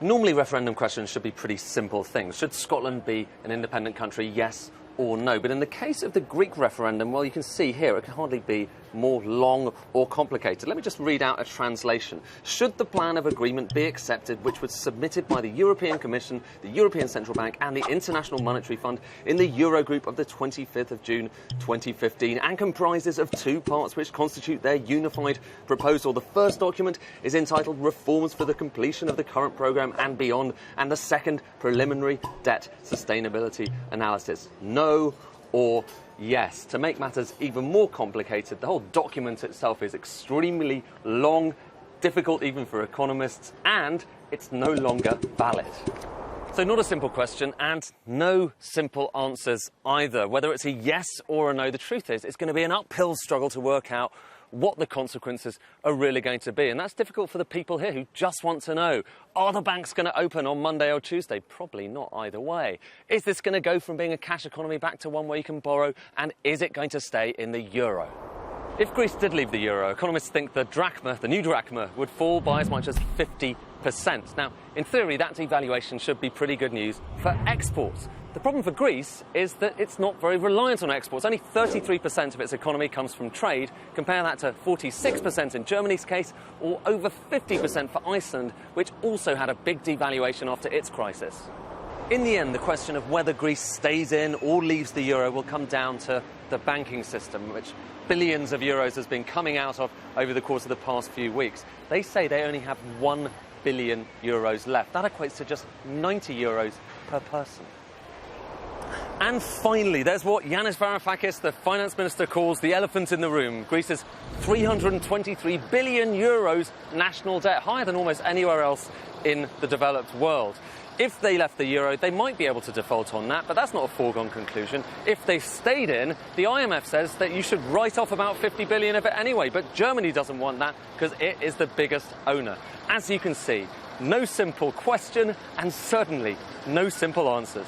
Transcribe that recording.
Normally, referendum questions should be pretty simple things. Should Scotland be an independent country, yes or no? But in the case of the Greek referendum, well, you can see here, it can hardly be more long or complicated. Let me just read out a translation. Should the plan of agreement be accepted, which was submitted by the European Commission, the European Central Bank and the International Monetary Fund in the Eurogroup of the 25th of June 2015, and comprises of two parts which constitute their unified proposal. The first document is entitled Reforms for the Completion of the Current Programme and Beyond, and the second, Preliminary Debt Sustainability Analysis. No or yes. To make matters even more complicated, the whole document itself is extremely long, difficult even for economists, and it's no longer valid. So not a simple question, and no simple answers either. Whether it's a yes or a no, the truth is it's going to be an uphill struggle to work out what the consequences are really going to be. And that's difficult for the people here who just want to know, are the banks going to open on Monday or Tuesday? Probably not either way. Is this going to go from being a cash economy back to one where you can borrow? And is it going to stay in the euro? If Greece did leave the euro, economists think the drachma, the new drachma, would fall by as much as 50%. Now, in theory, that devaluation should be pretty good news for exports. The problem for Greece is that it's not very reliant on exports. Only 33% of its economy comes from trade. Compare that to 46% in Germany's case, or over 50% for Iceland, which also had a big devaluation after its crisis. In the end, the question of whether Greece stays in or leaves the euro will come down to the banking system, which billions of euros has been coming out of over the course of the past few weeks. They say they only have 1 billion euros left. That equates to just 90 euros per person. And finally, there's what Yanis Varoufakis, the finance minister, calls the elephant in the room. Greece's 323 billion euros national debt, higher than almost anywhere else in the developed world. If they left the euro, they might be able to default on that, but that's not a foregone conclusion. If they stayed in, the IMF says that you should write off about 50 billion of it anyway, but Germany doesn't want that because it is the biggest owner. As you can see, no simple question and certainly no simple answers.